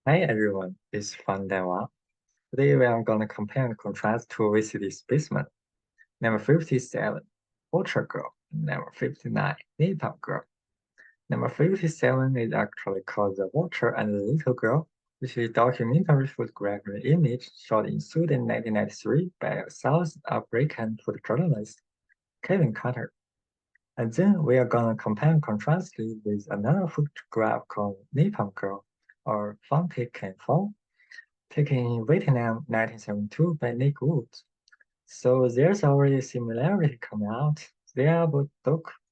Hi everyone, it's Fangdan Wang. Today we are going to compare and contrast two obesity specimens. Number 57, Vulture Girl. Number 59, Napalm Girl. Number 57 is actually called The Vulture and the Little Girl, which is a documentary photographic image shot in Sweden in 1993 by a South African photojournalist, Kevin Carter. And then we are going to compare and contrast it with another photograph called Napalm Girl, or Fangdan Wang, taken in Vietnam 1972 by Nick Woods. So there's already a similarity coming out. They are both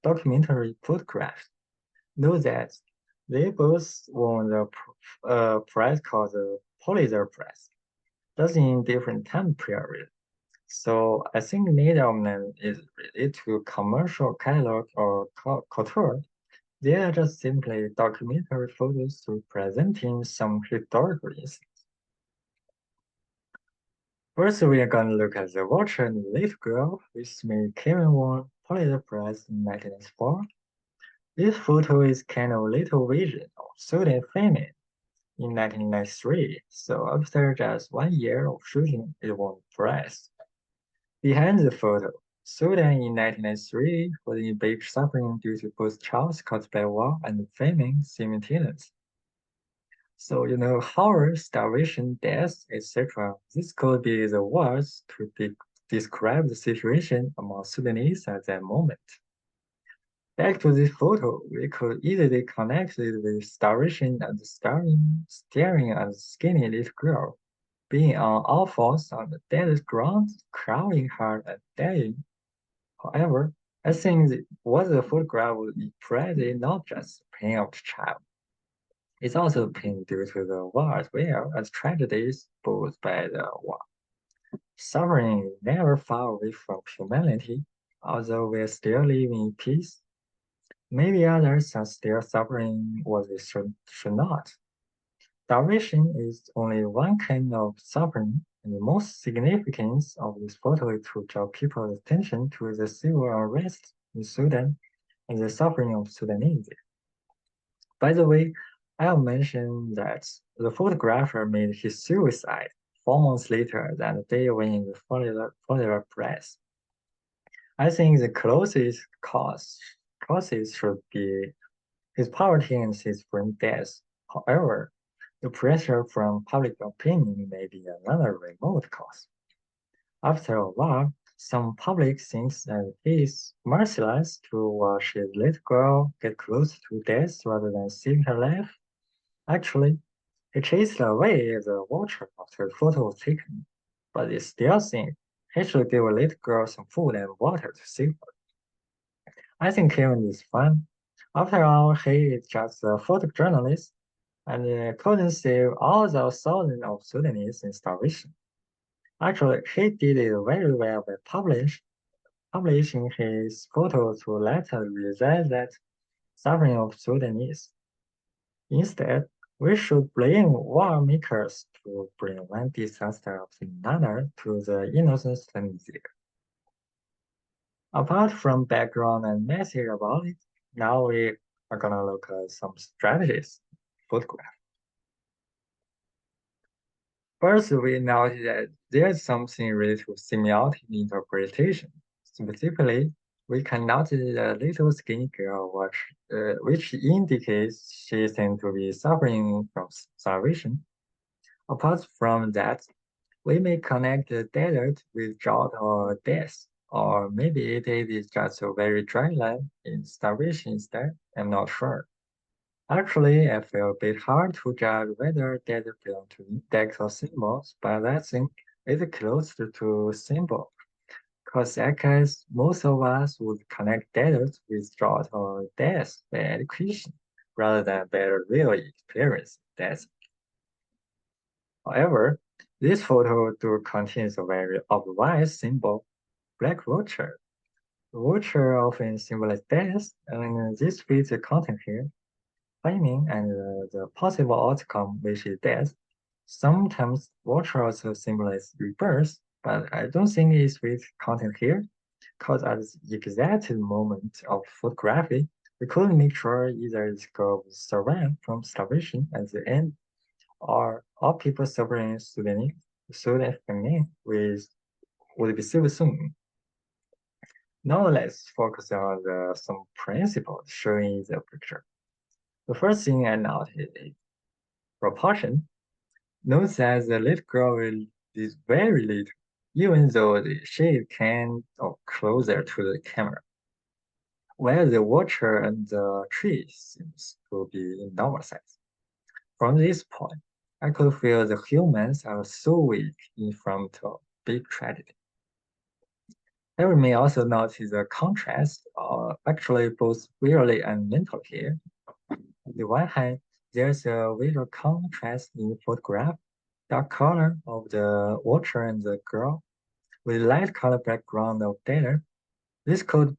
documentary photographs. Know that they both won the prize called the Pulitzer Prize, just in different time period. So I think neither of them is related to commercial catalog or couture. They are just simply documentary photos representing some historical incidents. First, we are going to look at the Vulture and the Little Girl, which made Kevin won Pulitzer Prize in 1994. This photo is kind of little vision of Sudan famine in 1993, so after just 1 year of shooting, it won the prize. Behind the photo, Sudan in 1993 was in big suffering due to both chaos caused by war and famine simultaneously. So, hunger, starvation, death, etc. This could be the words to describe the situation among Sudanese at that moment. Back to this photo, we could easily connect it with starvation and staring at the skinny little girl, being on all fours on the dead ground, crying hard and dying. However, I think what the photograph would represent not just the pain of the child. It's also pain due to the war as well as tragedies posed by the war. Suffering is never far away from humanity, although we are still living in peace. Maybe others are still suffering what they should not. Starvation is only one kind of suffering, and the most significance of this photo is to draw people's attention to the civil unrest in Sudan and the suffering of Sudanese. By the way, I'll mention that the photographer made his suicide 4 months later than the day winning the Pulitzer Prize. I think the causes should be his poverty and his friend's death. However, the pressure from public opinion may be another remote cause. After a while, some public thinks that he is merciless to watch his little girl get close to death rather than saving her life. Actually, he chased away the vulture after the photo was taken, but they still think he should give a little girl some food and water to save her. I think Kevin is fine. After all, he is just a photojournalist and couldn't save all those thousands of Sudanese in starvation. Actually, he did it very well by publishing his photo to let us realize that suffering of Sudanese. Instead, we should blame war makers to bring one disaster after another to the innocent Sudanese. Apart from background and message about it, now we are gonna look at some strategies. Photograph. First, we notice that there's something related to semiotic interpretation. Specifically, we can notice a little skinny girl, which indicates she seems to be suffering from starvation. Apart from that, we may connect the desert with drought or death, or maybe it is just a very dry land in starvation instead. I'm not sure. Actually, I feel a bit hard to judge whether desert belong to index or symbols, but I think it's closer to symbol. Because I guess most of us would connect desert with drought or death by education, rather than by a real experience. That's However, this photo do contains a very obvious symbol, black vulture. Vulture often symbolizes death, and this fits the content here. Framing and the possible outcome, which is death. Sometimes vulture also symbolizes rebirth, but I don't think it fits content here, because at the exact moment of photography, we couldn't make sure either this girl will survive from starvation at the end or all people suffering student famine would be super soon. Now let's focus on some principles shown in the picture. The first thing I noticed is proportion. Note that the little girl is very little, even though she came closer to the camera, while the watcher and the tree seems to be in normal size. From this point, I could feel the humans are so weak in front of big tragedy. Harry may also notice the contrast, actually both visually and mentally here. On the one hand, there's a visual contrast in the photograph, dark color of the watcher and the girl, with light color background of data. This could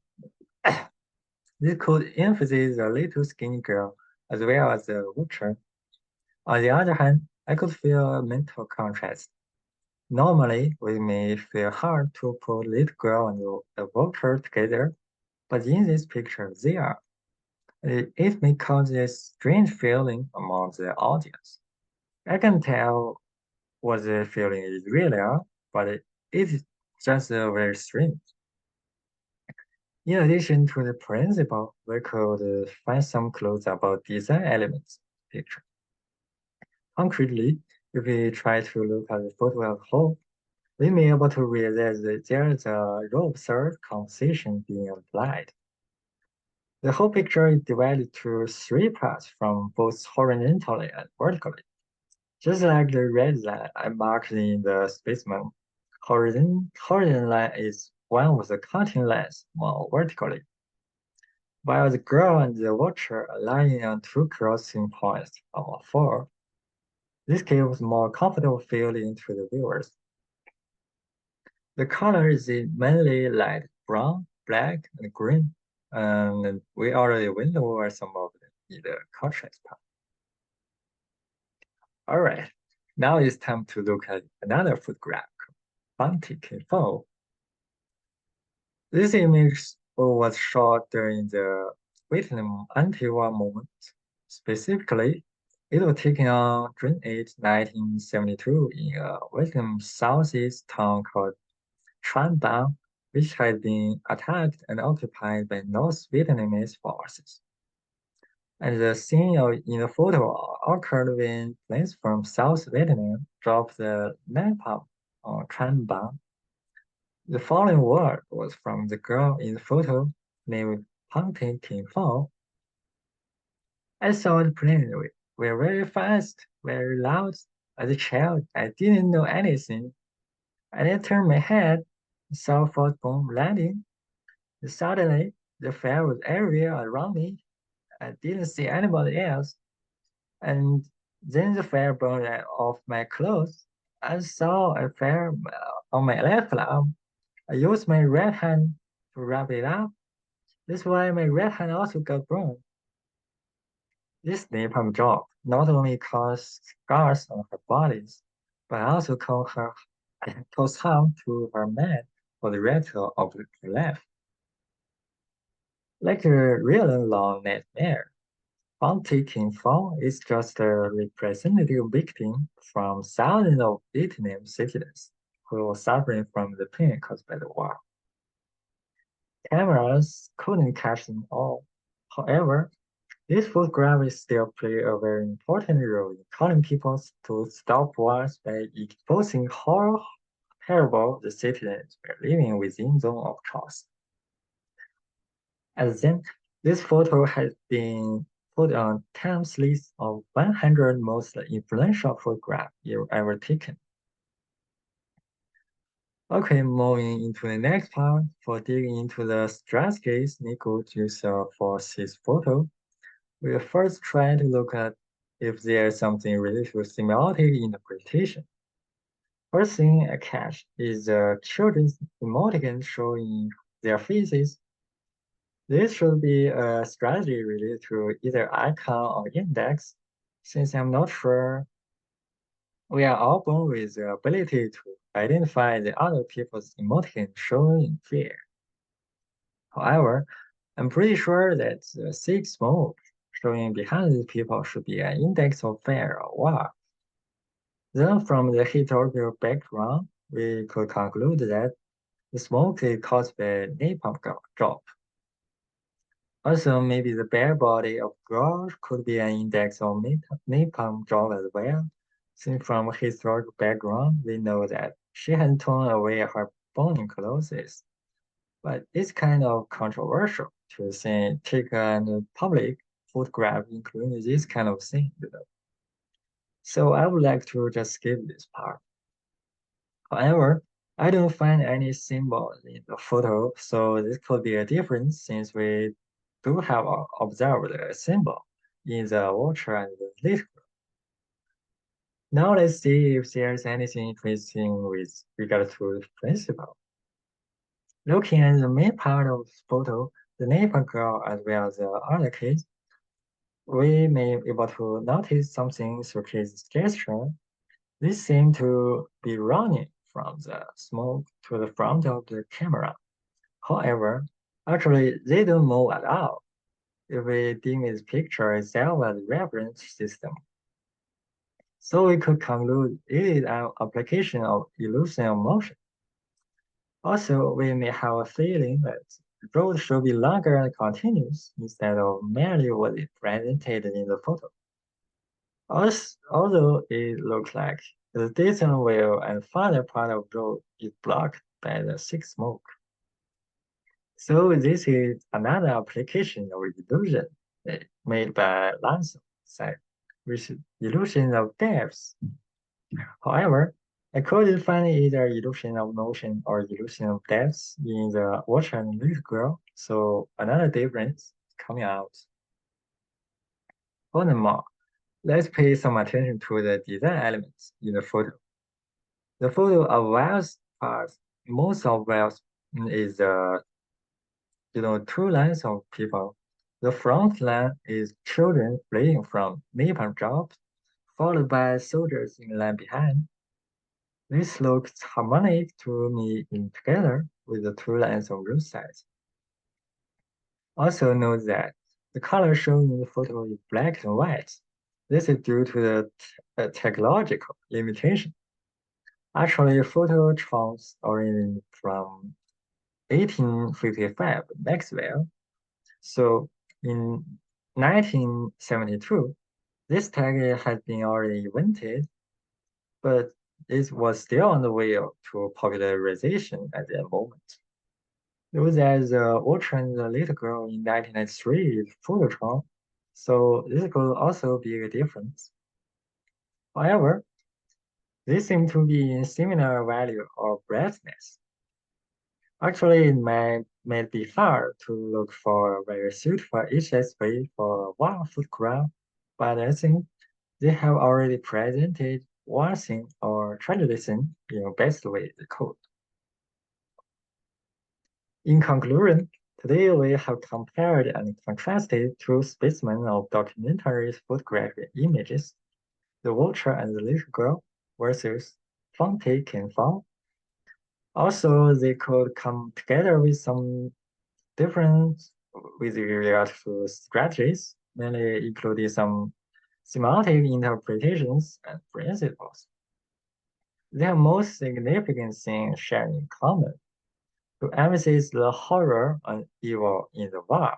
this could emphasize the little skinny girl as well as the watcher. On the other hand, I could feel a mental contrast. Normally, we may feel hard to put little girl and the watcher together, but in this picture, they are. It may cause a strange feeling among the audience. I can tell what the feeling is really are, but it is just very strange. In addition to the principle, we could find some clues about design elements in the picture. Concretely, if we try to look at the photo as a whole, we may be able to realize that there is a raw observed composition being applied. The whole picture is divided into three parts from both horizontally and vertically. Just like the red line I marked in the specimen, horizon line is one of the cutting lines more vertically, while the girl and the watcher are lying on two crossing points on a four. This gives more comfortable feeling to the viewers. The color is mainly light brown, black, and green, and we already went over some of them in the contrast part. All right, now it's time to look at another photograph, Fantic Fall. This image was shot during the Vietnam anti-war movement. Specifically, it was taken on June 8, 1972 in a Vietnam southeast town called Trang Bang, which had been attacked and occupied by North Vietnamese forces. And the scene in the photo occurred when planes from South Vietnam dropped the napalm on Trang Bang. The following word was from the girl in the photo named Hunting Tin Fong. I saw the plane were very fast, very loud. As a child, I didn't know anything. And I turned my head, saw first bomb landing. Suddenly, the fire was everywhere around me. I didn't see anybody else. And then the fire burned off my clothes. I saw a fire on my left arm. I used my right hand to rub it up. That's why my right hand also got burned. This napalm drop not only caused scars on her body, but also caused harm to her mind for the rest of her life. Like a real long nightmare, Taking Fall is just a representative victim from thousands of Vietnam citizens who were suffering from the pain caused by the war. Cameras couldn't catch them all. However, these photographs still play a very important role in calling people to stop wars by exposing how terrible the citizens were living within zone of trust. And then, this photo has been put on Time's list of 100 most influential photographs ever taken. Okay, moving into the next part, for digging into the strategies Nico used for this photo, we'll first try to look at if there's something related to semiotic interpretation. First thing I catch is the children's emoticons showing their faces. This should be a strategy related to either icon or index, since I'm not sure we are all born with the ability to identify the other people's emoticon showing fear. However, I'm pretty sure that the six mode showing behind these people should be an index of fear or war. Then from the historical background, we could conclude that the smoke is caused by napalm drop. Also, maybe the bare body of girl could be an index of napalm drop as well. Since from historical background, we know that she had torn away her burning clothes. But it's kind of controversial to say take a public photograph including this kind of thing. So I would like to just skip this part. However, I don't find any symbol in the photo, so this could be a difference since we do have observed a symbol in the Vulture and the little. Now let's see if there's anything interesting with regard to the principle. Looking at the main part of the photo, the neighbor girl as well as the other kids, we may be able to notice something through his gesture. They seem to be running from the smoke to the front of the camera. However, actually, they don't move at all if we deem this picture itself as a reference system. So we could conclude it is an application of illusion of motion. Also, we may have a feeling that the road should be longer and continuous instead of merely what is presented in the photo. Although it looks like the distant wheel and farther part of the road is blocked by the thick smoke. So this is another application of illusion made by Lanson side, which is illusion of depth. However, I couldn't find either illusion of motion or illusion of depth in the Watcher and Little Girl, so another difference is coming out. Furthermore, let's pay some attention to the design elements in the photo. The photo of Wales parts, most of Wales is two lines of people. The front line is children fleeing from napalm drops, followed by soldiers in line behind. This looks harmonic to me in together with the two lines of roadsides. Also note that the color shown in the photo is black and white. This is due to the technological limitation. Actually, phototrons originated from 1855 Maxwell. So in 1972, this tag has been already invented, but it was still on the way to popularization at that moment. Those as Ultra and the Little Girl in 1993 is Phototron, so this could also be a difference. However, they seem to be in similar value or brightness. Actually, it might be hard to look for a very suitable HSV for one photograph, but I think they have already presented one thing or tradition in best way the code. In conclusion, today we have compared and contrasted two specimens of documentary photographic images, the vulture and the little girl versus Fonte Ken Fong. Also, they could come together with some difference with regard to strategies, mainly including some semantic interpretations and principles. Their most significant thing shared in common to emphasize the horror and evil in the war,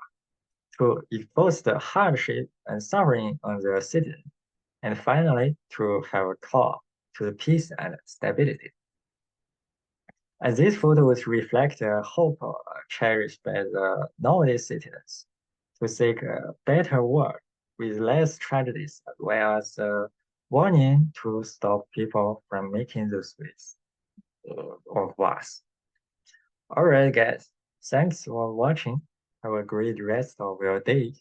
to expose the hardship and suffering on the citizen, and finally to have a call to the peace and stability. And these photos reflect the hope cherished by the nowadays citizens to seek a better world with less tragedies, as well as a warning to stop people from making those ways of wars. All right, guys. Thanks for watching. Have a great rest of your day.